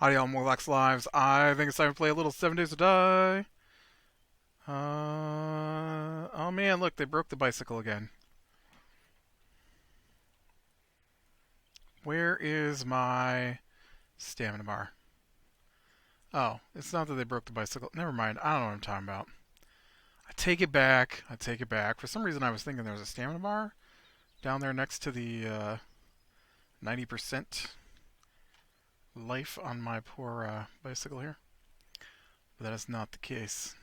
Howdy, all Morlocks Lives. I think it's time to play a little 7 Days to Die. Oh man, look, they broke the bicycle again. Where is my stamina bar? Oh, it's not that they broke the bicycle. Never mind, I don't know what I'm talking about. I take it back. I take it back. For some reason, I was thinking there was a stamina bar down there next to the 90% life on my poor bicycle here. But that is not the case.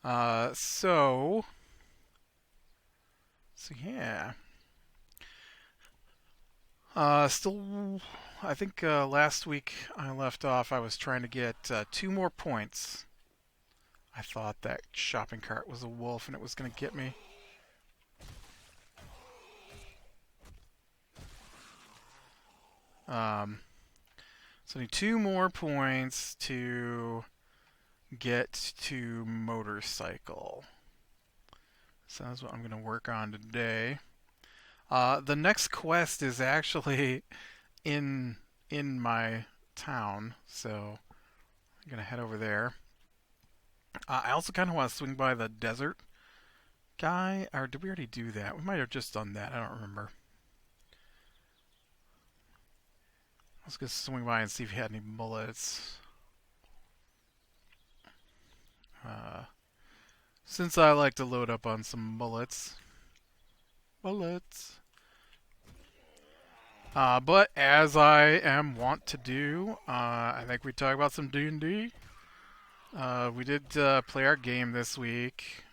Uh, so, so yeah. Still, I think last week I left off. I was trying to get 2 more points. I thought that shopping cart was a wolf and it was going to get me. Um, so I need 2 more points to get to motorcycle. So that's what I'm going to work on today. The next quest is actually in in my town, so I'm gonna head over there. I also kind of want to swing by the desert guy, or did we already do that? We might have just done that. I don't remember. Let's just swing by and see if he had any bullets. Uh, since I like to load up on some bullets. Bullets. But as I am wont to do, I think we talk about some D&D. We did play our game this week,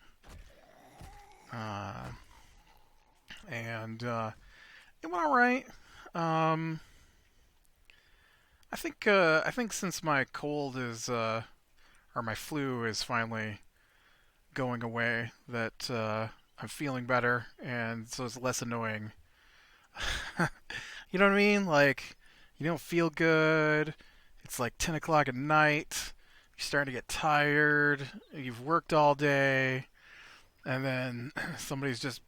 uh, and it went all right. Um, I think since my cold is or my flu is finally going away, that I'm feeling better, and so it's less annoying. You know what I mean? Like, you don't feel good. It's like 10 o'clock at night. You're starting to get tired. You've worked all day, and then somebody's just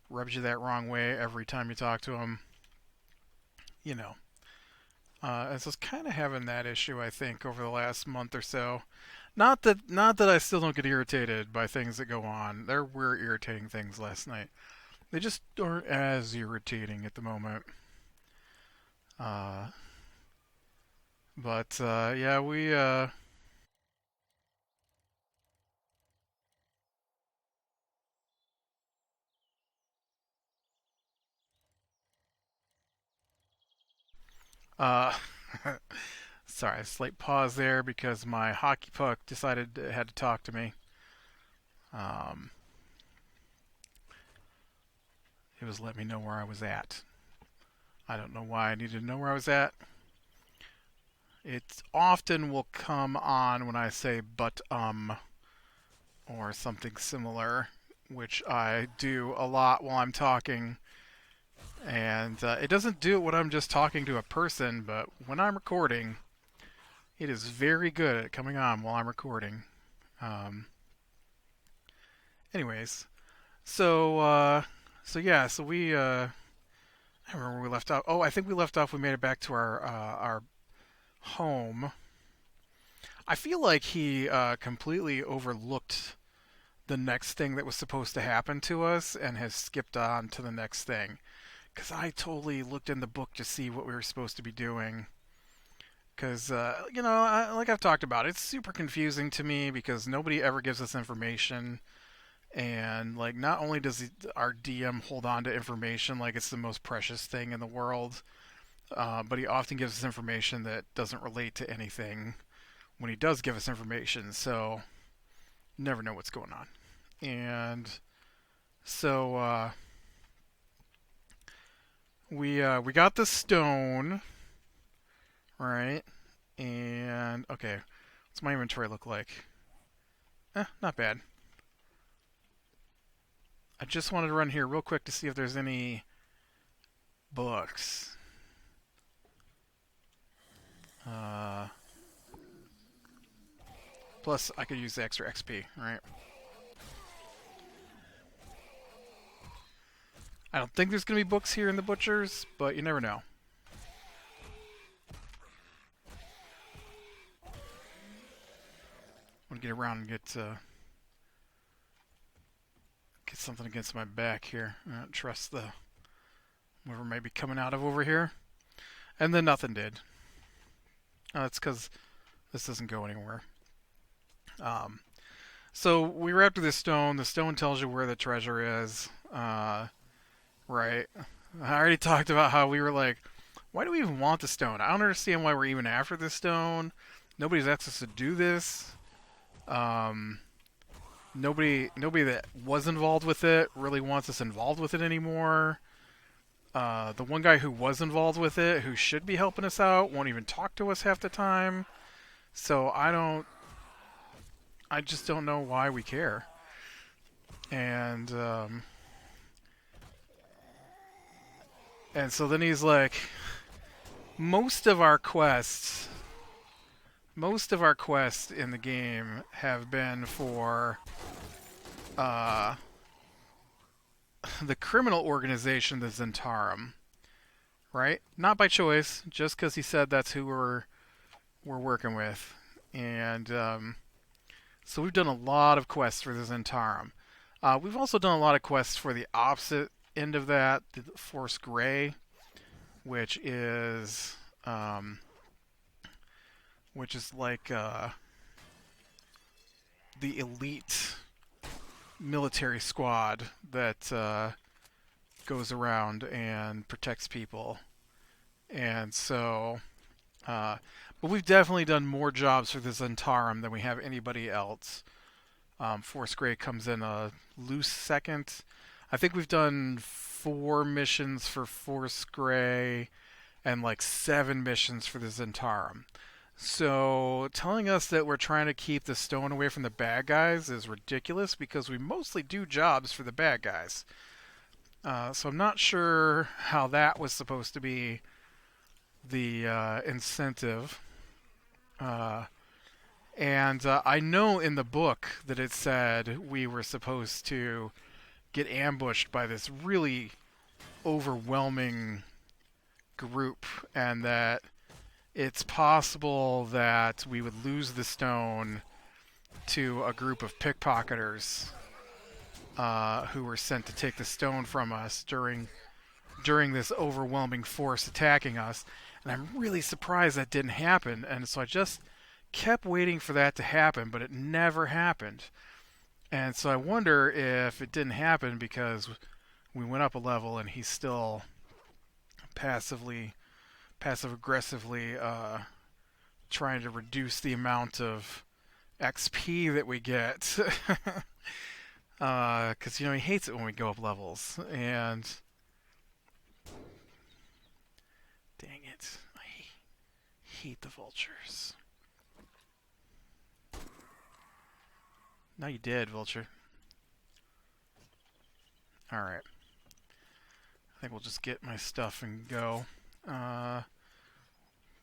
rubs you that wrong way every time you talk to them. You know. And so it's kind of having that issue, I think, over the last month or so. Not that I still don't get irritated by things that go on. There were irritating things last night. They just aren't as irritating at the moment. Uh, but yeah, we uh, sorry, a slight pause there because my hockey puck decided it had to talk to me. Um, it was letting me know where I was at. I don't know why I needed to know where I was at. It often will come on when I say but or something similar, which I do a lot while I'm talking. And it doesn't do it when I'm just talking to a person, but when I'm recording, it is very good at coming on while I'm recording. Um, anyways, so yeah, so we I remember where we left off. Oh, I think we left off. We made it back to our home. I feel like he completely overlooked the next thing that was supposed to happen to us and has skipped on to the next thing. Because I totally looked in the book to see what we were supposed to be doing. Because, like I've talked about, it's super confusing to me because nobody ever gives us information. And, like, not only does our DM hold on to information like it's the most precious thing in the world, but he often gives us information that doesn't relate to anything when he does give us information. So, never know what's going on. And so, we got the stone, right? And okay, what's my inventory look like? Not bad. I just wanted to run here real quick to see if there's any books. Uh, plus, I could use the extra XP, right? I don't think there's gonna be books here in the butchers, but you never know. get around and get something against my back here. I don't trust the whatever might be coming out of over here. And then nothing did. That's because this doesn't go anywhere. Um, so we were after this stone. The stone tells you where the treasure is. Right. I already talked about how we were like, why do we even want the stone? I don't understand why we're even after this stone. Nobody's asked us to do this. Um, nobody that was involved with it really wants us involved with it anymore. The one guy who was involved with it, who should be helping us out, won't even talk to us half the time. So I just don't know why we care. And so then he's like, most of our quests, most of our quests in the game have been for uh, the criminal organization, the Zentarum, right? Not by choice, just because he said that's who we're working with, and so we've done a lot of quests for the Zentarum. We've also done a lot of quests for the opposite end of that, the Force Grey, which is like the elite military squad that goes around and protects people. And so, but we've definitely done more jobs for the Zentarum than we have anybody else. Force Grey comes in a loose second. I think we've done 4 missions for Force Grey and like 7 missions for the Zentarum. So telling us that we're trying to keep the stone away from the bad guys is ridiculous because we mostly do jobs for the bad guys. So I'm not sure how that was supposed to be the incentive. And I know in the book that it said we were supposed to get ambushed by this really overwhelming group, and that it's possible that we would lose the stone to a group of pickpocketers who were sent to take the stone from us during this overwhelming force attacking us. And I'm really surprised that didn't happen, and so I just kept waiting for that to happen, but it never happened. And so I wonder if it didn't happen because we went up a level and he's still passive aggressively trying to reduce the amount of XP that we get. Because he hates it when we go up levels. And dang it, I hate the vultures. Now you did, vulture. Alright. I think we'll just get my stuff and go.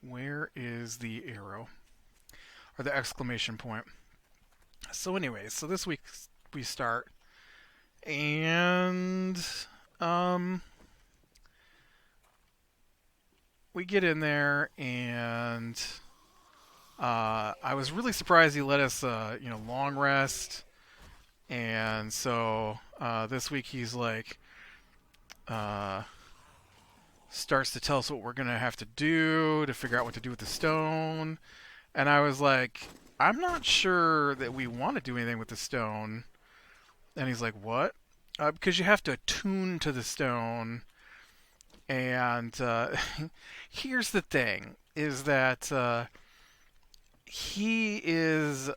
Where is the arrow? Or the exclamation point? So anyways, so this week we start. And we get in there, and I was really surprised he let us long rest. And so this week he's like starts to tell us what we're going to have to do to figure out what to do with the stone. And I was like, I'm not sure that we want to do anything with the stone. And he's like, what? Because you have to attune to the stone. And here's the thing, is that he is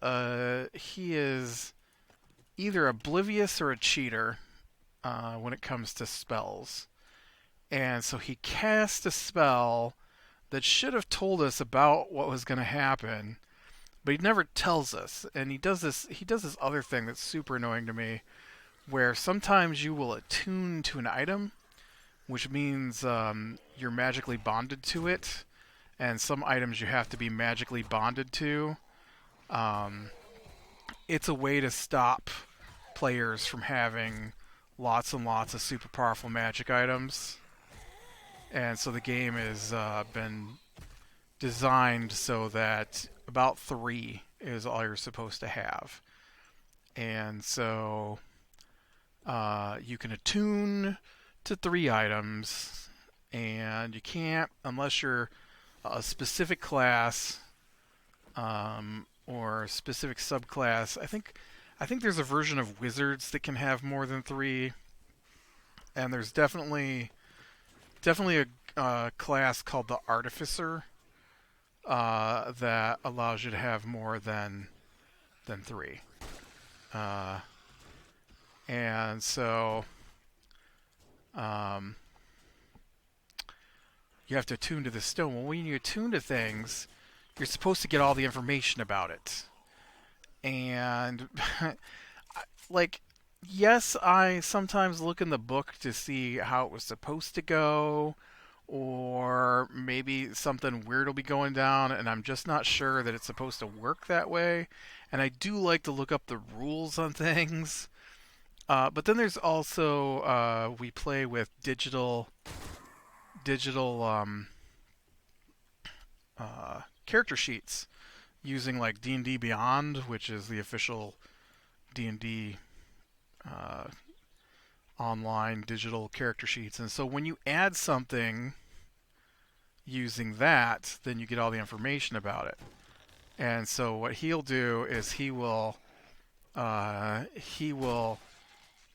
either oblivious or a cheater when it comes to spells. And so he cast a spell that should have told us about what was going to happen, but he never tells us. And he does this other thing that's super annoying to me, where sometimes you will attune to an item, which means you're magically bonded to it, and some items you have to be magically bonded to. It's a way to stop players from having lots and lots of super powerful magic items. And so the game has been designed so that about 3 is all you're supposed to have. And so you can attune to 3 items, and you can't unless you're a specific class or a specific subclass. I think there's a version of wizards that can have more than three, and there's definitely a class called the artificer that allows you to have more than three. Uh, and so um, you have to attune to the stone. Well, when you attune to things, you're supposed to get all the information about it. And like, yes, I sometimes look in the book to see how it was supposed to go, or maybe something weird will be going down, and I'm just not sure that it's supposed to work that way. And I do like to look up the rules on things. But then there's also we play with digital character sheets using like D&D Beyond, which is the official D&D uh, online digital character sheets. And so when you add something using that, then you get all the information about it. And so what he'll do is he will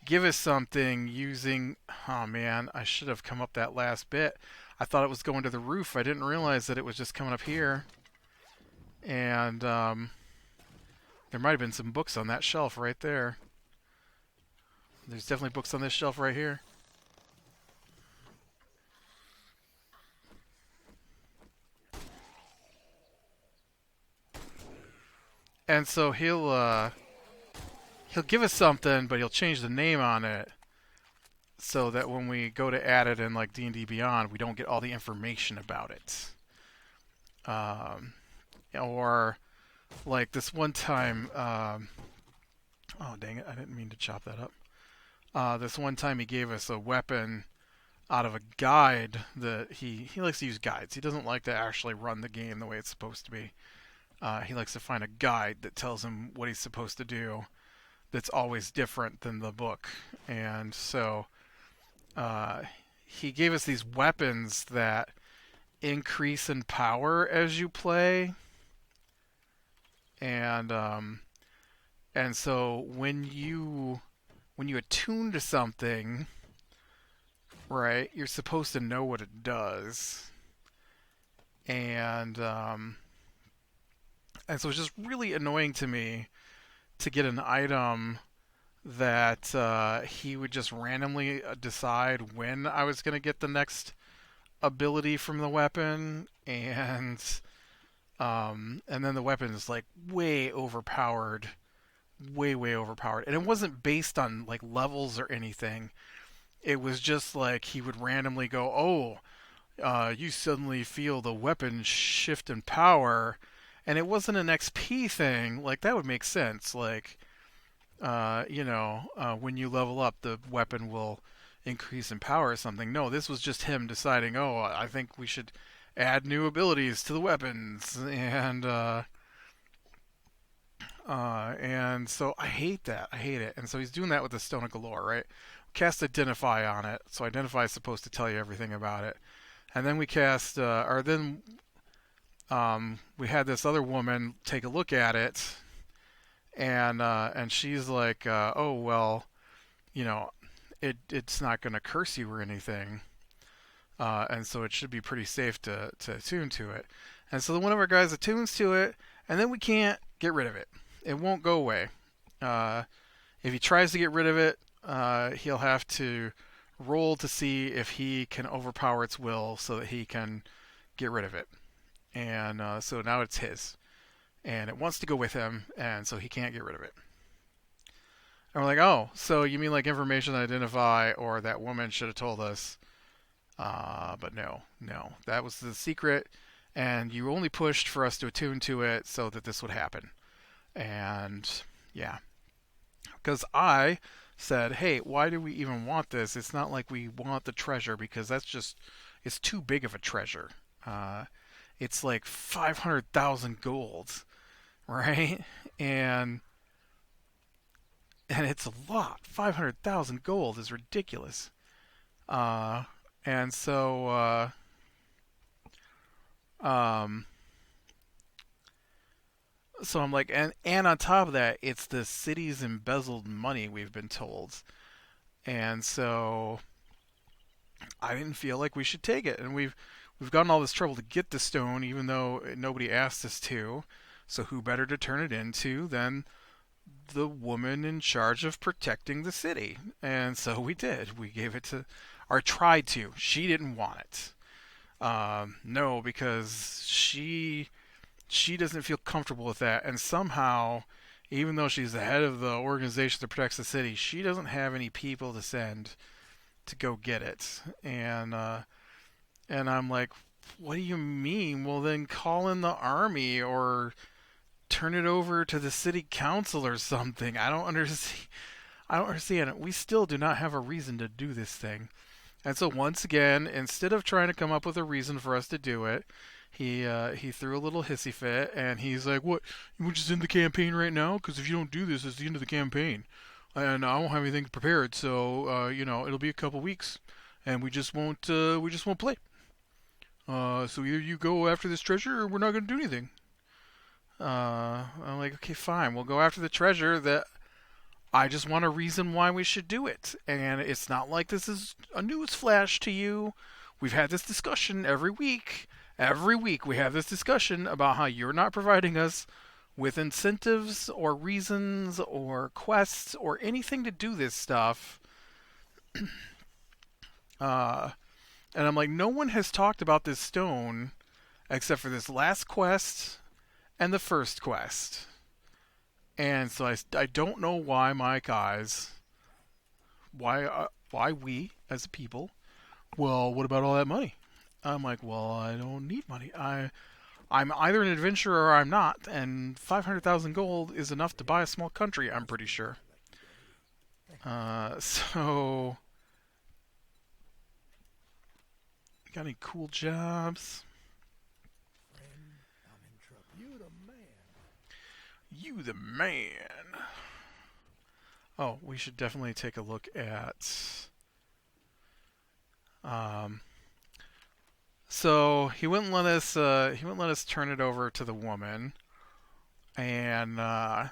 give us something using. Oh man, I should have come up that last bit. I thought it was going to the roof. I didn't realize that it was just coming up here. And there might have been some books on that shelf right there. There's definitely books on this shelf right here. And so he'll give us something, but he'll change the name on it so that when we go to add it in like D&D Beyond, we don't get all the information about it. Um, or like this one time, oh dang it, I didn't mean to chop that up. This one time he gave us a weapon out of a guide that he likes to use guides. He doesn't like to actually run the game the way it's supposed to be. He likes to find a guide that tells him what he's supposed to do that's always different than the book. And so uh, he gave us these weapons that increase in power as you play. And so when you attune to something, right, you're supposed to know what it does. And so it's just really annoying to me to get an item that he would just randomly decide when I was going to get the next ability from the weapon, and then the weapon is like way overpowered, way overpowered, and it wasn't based on like levels or anything. It was just like he would randomly go, "Oh, you suddenly feel the weapon shift in power," and it wasn't an XP thing. Like that would make sense. Like, when you level up, the weapon will increase in power or something. No, this was just him deciding, "Oh, I think we should add new abilities to the weapons," and so I hate that. I hate it. And so he's doing that with the Stone of Galore, right? Cast Identify on it. So Identify is supposed to tell you everything about it. And then we cast, or then we had this other woman take a look at it, and she's like, "Oh well, you know, it's not going to curse you or anything, and so it should be pretty safe to attune to it." And so one of our guys attunes to it, and then we can't get rid of it. It won't go away. Uh, if he tries to get rid of it, he'll have to roll to see if he can overpower its will so that he can get rid of it. And so now it's his. And it wants to go with him, and so he can't get rid of it. And we're like, "Oh, so you mean like information to identify, or that woman should have told us?" But no. That was the secret, and you only pushed for us to attune to it so that this would happen. And yeah, because I said, "Hey, why do we even want this? It's not like we want the treasure because it's too big of a treasure. It's like 500,000 gold, right? And and it's a lot. 500,000 gold is ridiculous. Uh, and um, so I'm like, and on top of that, it's the city's embezzled money, we've been told. And so I didn't feel like we should take it. And we've gotten all this trouble to get the stone, even though nobody asked us to. So who better to turn it into than the woman in charge of protecting the city? And so we did. We gave it to, or tried to. She didn't want it. No, because she doesn't feel comfortable with that, and somehow, even though she's the head of the organization that protects the city, she doesn't have any people to send to go get it. And I'm like, what do you mean? Well, then call in the army or turn it over to the city council or something. I don't understand. I don't understand it. We still do not have a reason to do this thing. And so once again, instead of trying to come up with a reason for us to do it, he threw a little hissy fit, and he's like, "What? You want to just end the campaign right now? Because if you don't do this, it's the end of the campaign, and I won't have anything prepared. So it'll be a couple weeks, and we just won't play. So either you go after this treasure, or we're not going to do anything." I'm like, okay, fine. We'll go after the treasure. That I just want a reason why we should do it, and it's not like this is a news flash to you. We've had this discussion every week. Every week we have this discussion about how you're not providing us with incentives or reasons or quests or anything to do this stuff. Uh, and I'm like, no one has talked about this stone except for this last quest and the first quest. And so I don't know why my guys, why we as a people, well, what about all that money? I'm like, well, I don't need money. I'm either an adventurer or I'm not, and 500,000 gold is enough to buy a small country, I'm pretty sure. So, got any cool jobs? You the man. Oh, we should definitely take a look at. Um, so he wouldn't let us. He wouldn't let us turn it over to the woman, and then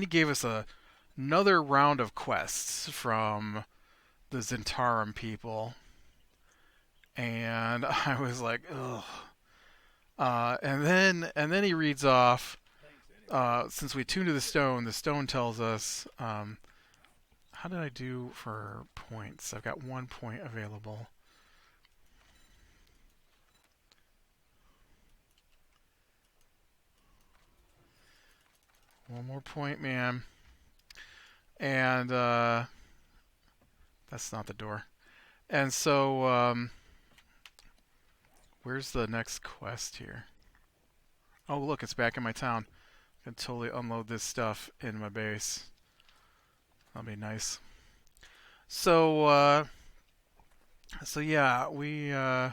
he gave us another round of quests from the Zentarum people, and I was like, ugh. And then he reads off. Since we tuned to the stone tells us. How did I do for points? I've got 1 point available. One more point, man. And that's not the door. And so, where's the next quest here? Oh, look, it's back in my town. I can totally unload this stuff in my base. That'll be nice. So, yeah,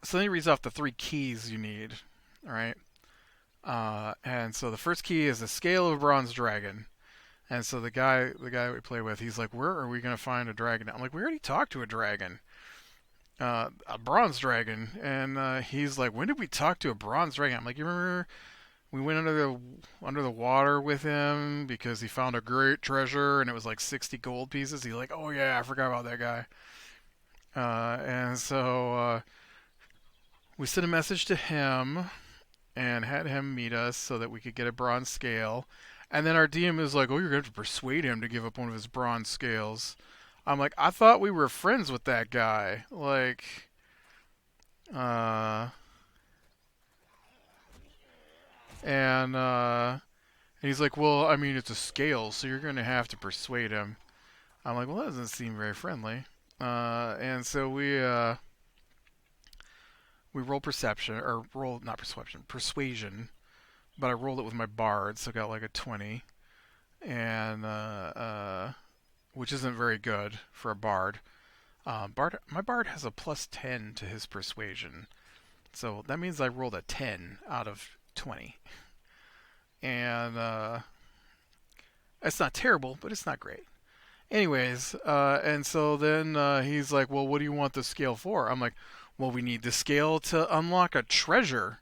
so then he reads off the three keys you need. All right. And so the first key is the scale of a bronze dragon. And so the guy we play with, he's like, "Where are we gonna find a dragon?" I'm like, "We already talked to a dragon, a bronze dragon." And he's like, "When did we talk to a bronze dragon?" I'm like, "You remember we went under the water with him because he found a great treasure and it was like 60 gold pieces." He's like, "Oh yeah, I forgot about that guy." And so we sent a message to him and had him meet us so that we could get a bronze scale. And then our DM is like, "Oh, you're going to have to persuade him to give up one of his bronze scales." I'm like, "I thought we were friends with that guy." Like, uh, and he's like, "Well, I mean, it's a scale, so you're going to have to persuade him." I'm like, "Well, that doesn't seem very friendly." And so we roll perception, or roll, not perception, persuasion, but I rolled it with my bard, so I got like a 20. And which isn't very good for a bard. My bard has a +10 to his persuasion, so that means I rolled a 10 out of 20, and it's not terrible, but it's not great. Anyways, and so then he's like, "Well, what do you want the scale for?" I'm like, "Well, we need the scale to unlock a treasure."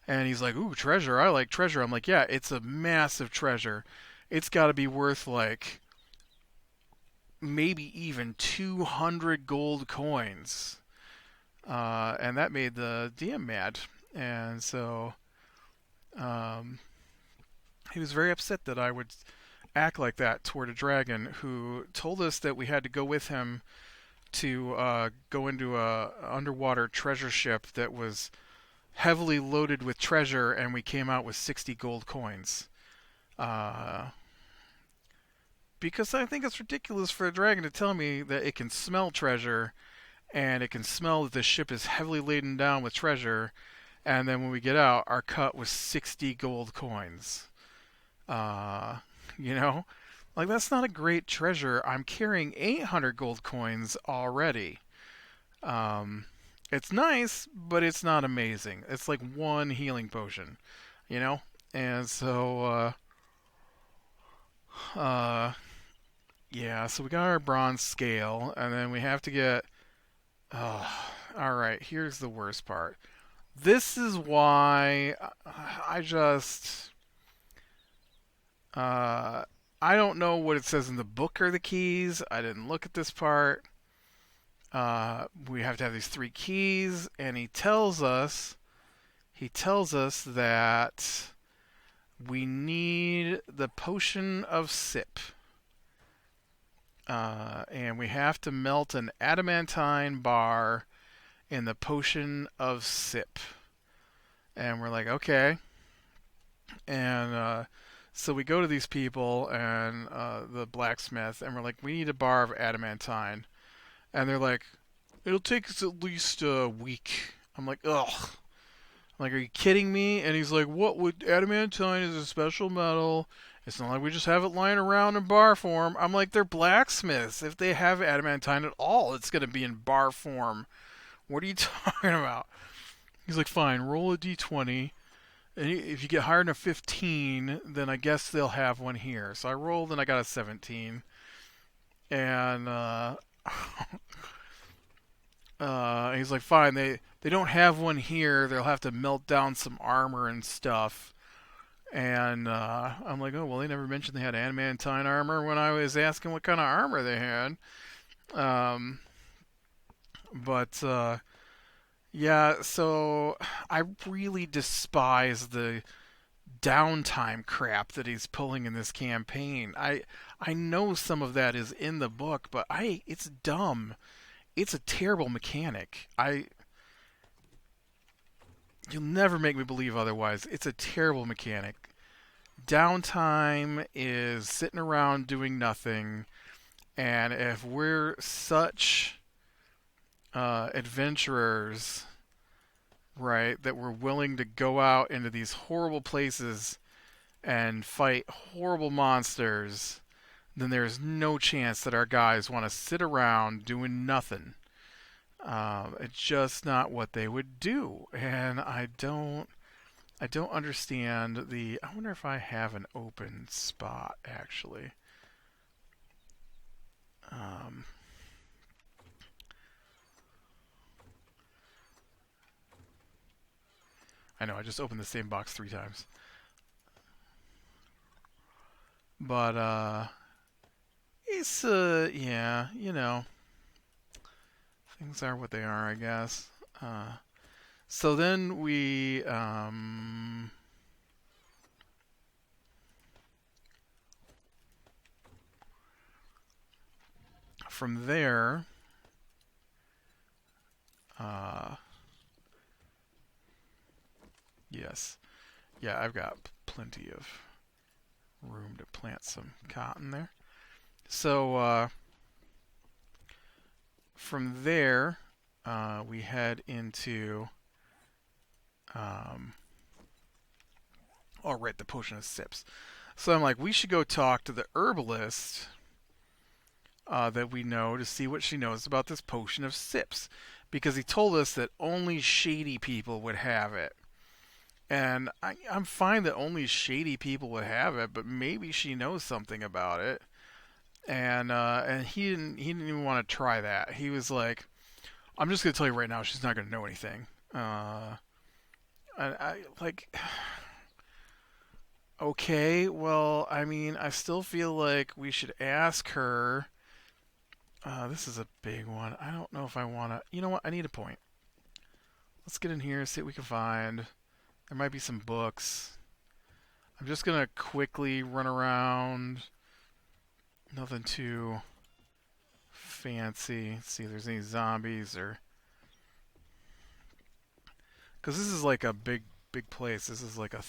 And he's like, "Ooh, treasure! I like treasure." I'm like, "Yeah, it's a massive treasure. It's got to be worth like maybe even 200 gold coins." And that made the DM mad, and so um, he was very upset that I would act like that toward a dragon who told us that we had to go with him to go into a underwater treasure ship that was heavily loaded with treasure, and we came out with 60 gold coins. Uh, because I think it's ridiculous for a dragon to tell me that it can smell treasure and it can smell that the ship is heavily laden down with treasure, and then when we get out, our cut was 60 gold coins. Uh, you know? Like, that's not a great treasure. I'm carrying 800 gold coins already. Um, it's nice, but it's not amazing. It's like one healing potion, you know? And so, uh, yeah, so we got our bronze scale, and then we have to get. Alright, here's the worst part. This is why I just. Uh, I don't know what it says in the book are the keys. I didn't look at this part. We have to have these 3 keys, and he tells us that we need the potion of sip. And we have to melt an adamantine bar in the potion of sip. And we're like, okay. And so we go to these people and the blacksmith, and we're like, we need a bar of adamantine. And they're like, it'll take us at least a week. I'm like, ugh. I'm like, are you kidding me? And he's like, what would adamantine is a special metal. It's not like we just have it lying around in bar form. I'm like, they're blacksmiths. If they have adamantine at all, it's going to be in bar form. What are you talking about? He's like, fine, roll a d20. And if you get higher than a 15, then I guess they'll have one here. So I rolled and I got a 17. And he's like, fine, they don't have one here. They'll have to melt down some armor and stuff. And I'm like, oh, well, they never mentioned they had adamantine armor when I was asking what kind of armor they had. Um, but yeah, so I really despise the downtime crap that he's pulling in this campaign. I know some of that is in the book, but it's dumb. It's a terrible mechanic. You'll never make me believe otherwise. It's a terrible mechanic. Downtime is sitting around doing nothing, and if we're such adventurers, right, that we're willing to go out into these horrible places and fight horrible monsters, then there's no chance that our guys want to sit around doing nothing. It's just not what they would do, and I don't understand the. I wonder if I have an open spot actually. Um, I know I just opened the same box 3 times, but it's yeah, things are what they are, I guess. So then we from there. Uh, yes, yeah, I've got plenty of room to plant some cotton there. So from there, we head into. Um, oh, right, the potion of sips. So I'm like, we should go talk to the herbalist that we know to see what she knows about this potion of sips, because he told us that only shady people would have it. And I'm fine that only shady people would have it, but maybe she knows something about it. And he didn't even want to try that. He was like, "I'm just gonna tell you right now, she's not gonna know anything." I like, okay, well, I mean, I still feel like we should ask her. This is a big one. I don't know if I want to. You know what? I need a point. Let's get in here, see what we can find. There might be some books. I'm just gonna quickly run around. Nothing too fancy. Let's see if there's any zombies or. Because this is like a big place. This is like a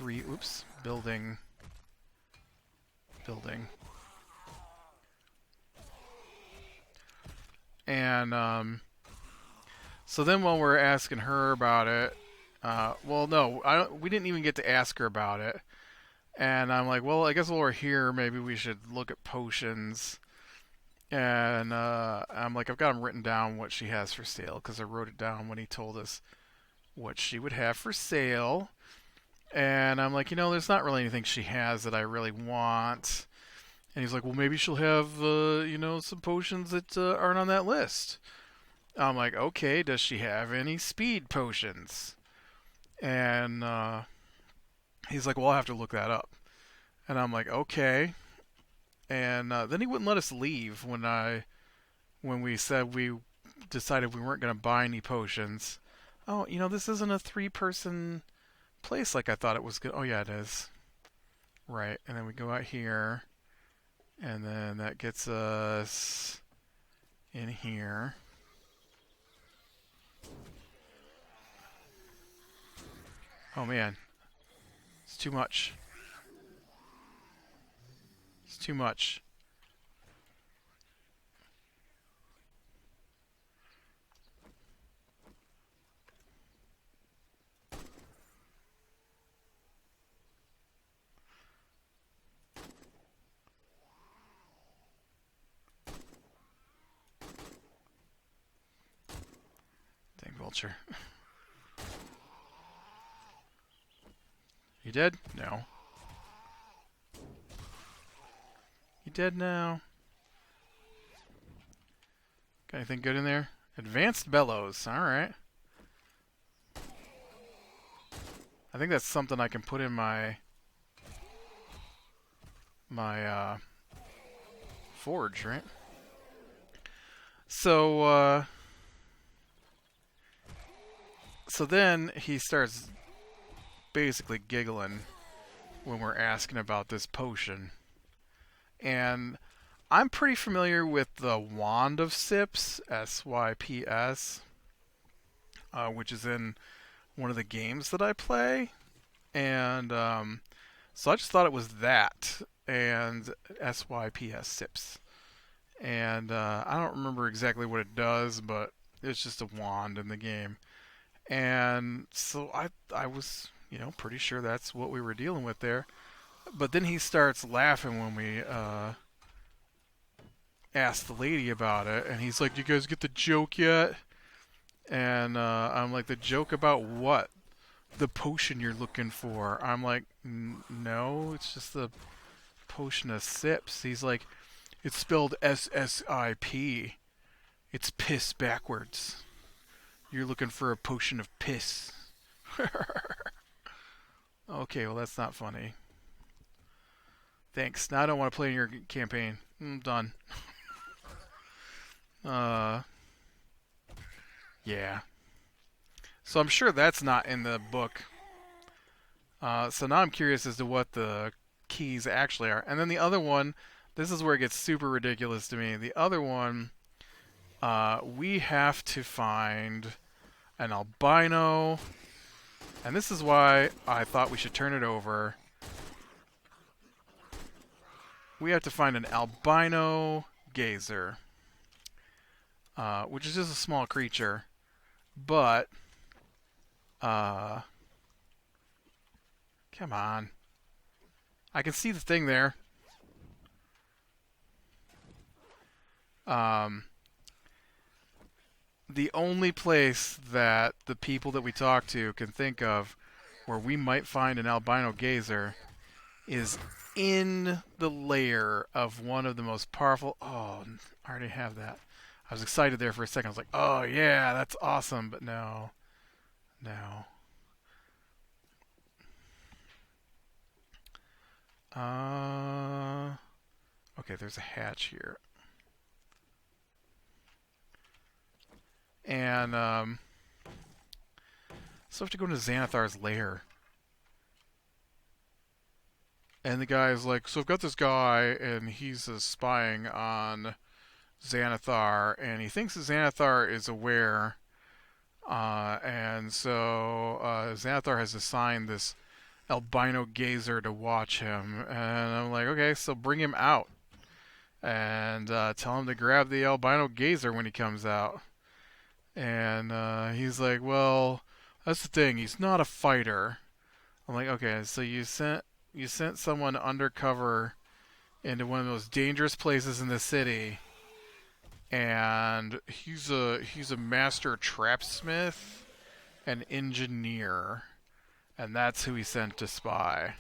oops, building. And so then when we're asking her about it, well, no, we didn't even get to ask her about it. And I'm like, well, I guess while we're here, maybe we should look at potions. And I'm like, I've got them written down what she has for sale because I wrote it down when he told us what she would have for sale. And I'm like, there's not really anything she has that I really want. And he's like, well, maybe she'll have, some potions that aren't on that list. I'm like, okay, does she have any speed potions? And he's like, well, I'll have to look that up. And I'm like, okay. And then he wouldn't let us leave when we said we decided we weren't going to buy any potions. Oh, this isn't a 3-person place like I thought it was good. Oh, yeah, it is. Right. And then we go out here. And then that gets us in here. Oh, man. It's too much. It's too much. Dang vulture. You dead? No. You dead now? Got anything good in there? Advanced bellows. Alright. I think that's something I can put in my forge, right? So so then he starts basically giggling when we're asking about this potion. And I'm pretty familiar with the Wand of Sips, SYPS, which is in one of the games that I play. And so I just thought it was that and SYPS Sips. And I don't remember exactly what it does, but it's just a wand in the game. And so I was, pretty sure that's what we were dealing with there. But then he starts laughing when we ask the lady about it, and he's like, "Do you guys get the joke yet?" And I'm like, "The joke about what? The potion you're looking for?" I'm like, "No, it's just the potion of sips." He's like, "It's spelled SSIP. It's piss backwards. You're looking for a potion of piss." Okay, well that's not funny. Thanks. Now I don't want to play in your campaign. I'm done. Uh, yeah. So I'm sure that's not in the book. So now I'm curious as to what the keys actually are. And then the other one, this is where it gets super ridiculous to me. The other one, we have to find an albino. And this is why I thought we should turn it over. We have to find an albino gazer, which is just a small creature. But Come on. I can see the thing there. Um, the only place that the people that we talk to can think of where we might find an albino gazer is in the lair of one of the most powerful. Oh, I already have that. I was excited there for a second. I was like, oh, yeah, that's awesome. But no, no. Uh, okay, there's a hatch here. And so I have to go into Xanathar's lair. And the guy's like, so I've got this guy, and he's spying on Xanathar, and he thinks that Xanathar is aware. And so Xanathar has assigned this albino gazer to watch him. And I'm like, okay, so bring him out. And tell him to grab the albino gazer when he comes out. And he's like, well, that's the thing. He's not a fighter. I'm like, okay, so you sent someone undercover into one of those dangerous places in the city, and he's a master trapsmith and engineer, and that's who he sent to spy.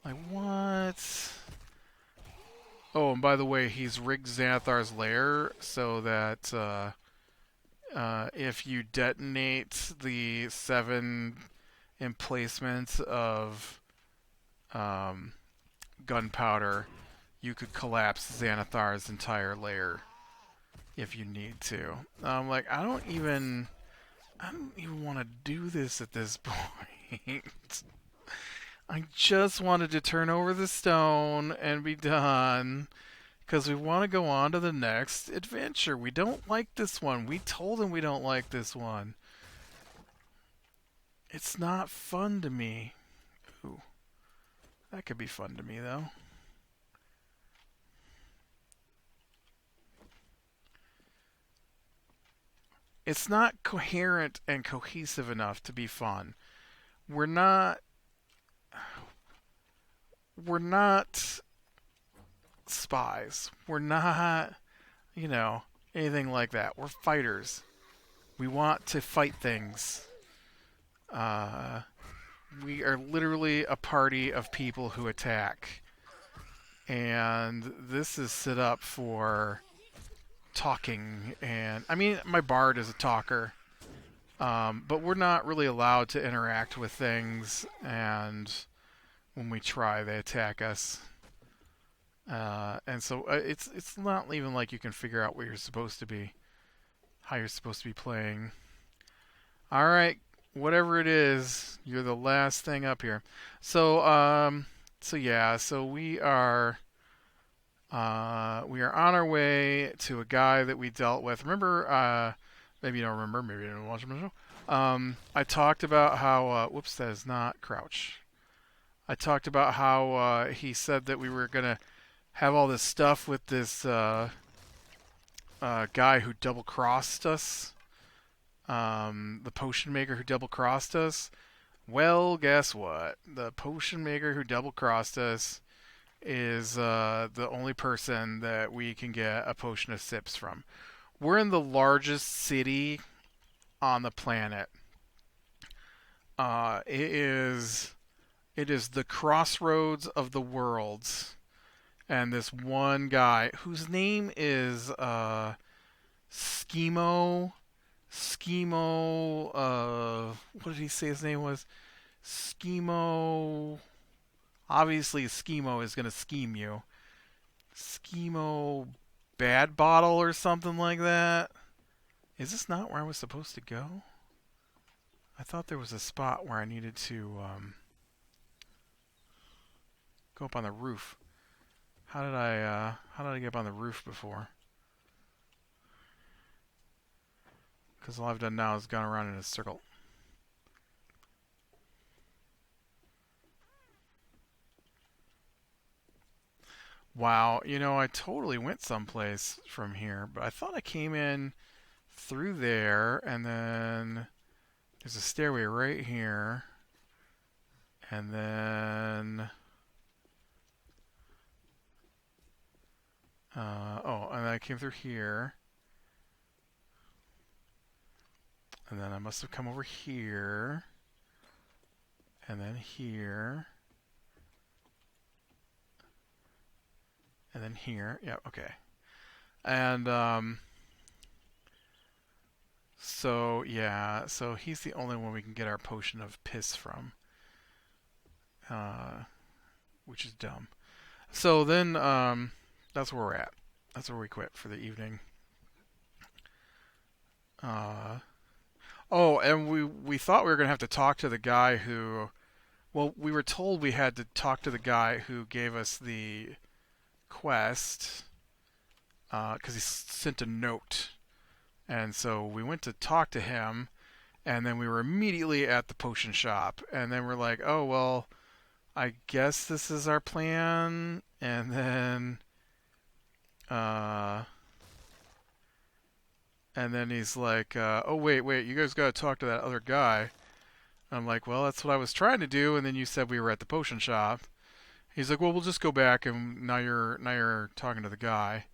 Like, what? Oh, and by the way, he's rigged Xanathar's lair so that if you detonate the 7 emplacements of gunpowder, you could collapse Xanathar's entire lair if you need to. I'm like, I don't even want to do this at this point. I just wanted to turn over the stone and be done. Because we want to go on to the next adventure. We don't like this one. We told him we don't like this one. It's not fun to me. Ooh, that could be fun to me, though. It's not coherent and cohesive enough to be fun. We're not. We're not spies. We're not, you know, anything like that. We're fighters. We want to fight things. Uh, we are literally a party of people who attack. And this is set up for talking. And I mean, my bard is a talker. But we're not really allowed to interact with things. And when we try, they attack us. And so it's not even like you can figure out what you're supposed to be, how you're supposed to be playing. All right, whatever it is, you're the last thing up here. So yeah, so we are on our way to a guy that we dealt with. Remember? Maybe you don't remember. Maybe you didn't watch my show. I talked about how. Whoops, that is not crouch. I talked about how he said that we were gonna have all this stuff with this guy who double crossed us, the potion maker who double crossed us. Well, guess what? The potion maker who double crossed us is the only person that we can get a potion of sips from. We're in the largest city on the planet. It is the crossroads of the worlds, and this one guy whose name is Schemo. Schemo. What did he say his name was? Schemo. Obviously, Schemo is gonna scheme you. Schemo Bad Bottle or something like that. Is this not where I was supposed to go? I thought there was a spot where I needed to go up on the roof. How did I get up on the roof before? Because all I've done now is gone around in a circle. Wow, I totally went someplace from here, but I thought I came in through there, and then there's a stairway right here, And then... oh, and I came through here. And then I must have come over here. And then here. And then here. Yeah, okay. And, so, yeah. So he's the only one we can get our potion of piss from. Which is dumb. So then, that's where we're at. That's where we quit for the evening. Oh, and we thought we were going to have to talk to the guy who... Well, we were told we had to talk to the guy who gave us the quest because he sent a note. And so we went to talk to him, and then we were immediately at the potion shop. And then we're like, oh, well, I guess this is our plan. And then... And then he's like, oh, wait, you guys got to talk to that other guy. I'm like, well, that's what I was trying to do, and then you said we were at the potion shop. He's like, well, we'll just go back, and now you're talking to the guy.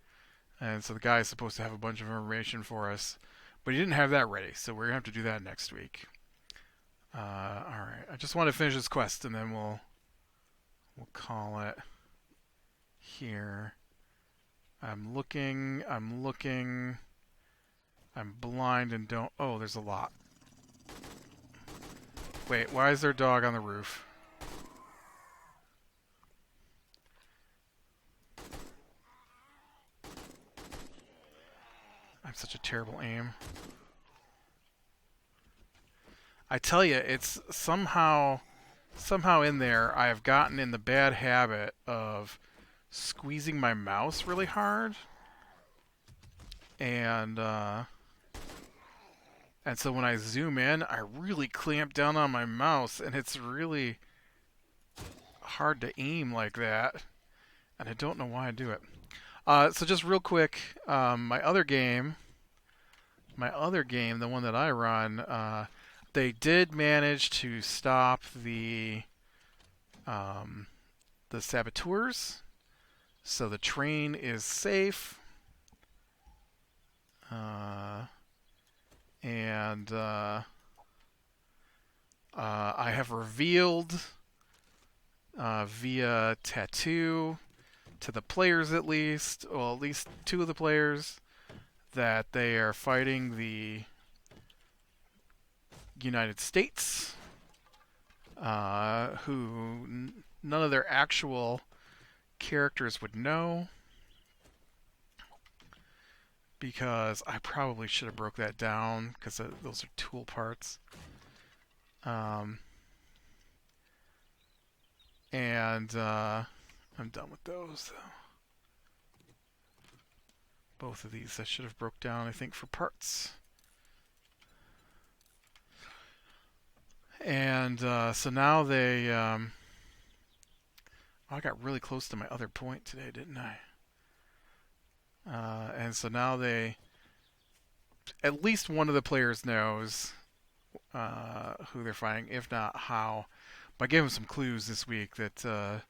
And so the guy is supposed to have a bunch of information for us. But he didn't have that ready, so we're going to have to do that next week. Alright, I just want to finish this quest, and then we'll call it here. I'm looking... I'm blind and don't... Oh, there's a lot. Wait, why is there a dog on the roof? I have such a terrible aim. I tell you, it's somehow in there I have gotten in the bad habit of squeezing my mouse really hard. And so when I zoom in, I really clamp down on my mouse, and it's really hard to aim like that. And I don't know why I do it. So just real quick, my other game, the one that I run, they did manage to stop the saboteurs, so the train is safe. And I have revealed via tattoo to the players at least two of the players, that they are fighting the United States, who none of their actual characters would know, because I probably should have broke that down, because those are tool parts. And I'm done with those. Both of these I should have broke down, I think, for parts. And so now they... I got really close to my other point today, didn't I? And so now they... At least one of the players knows who they're fighting, if not how. But I gave them some clues this week that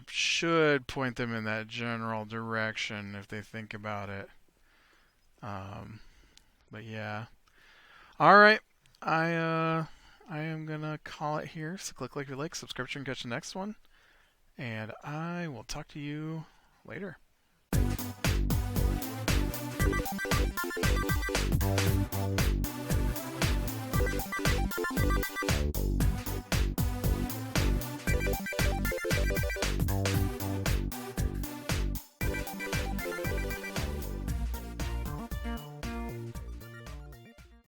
should point them in that general direction if they think about it. But yeah. Alright. I am gonna call it here. So click like you like, subscribe and catch the next one. And I will talk to you later.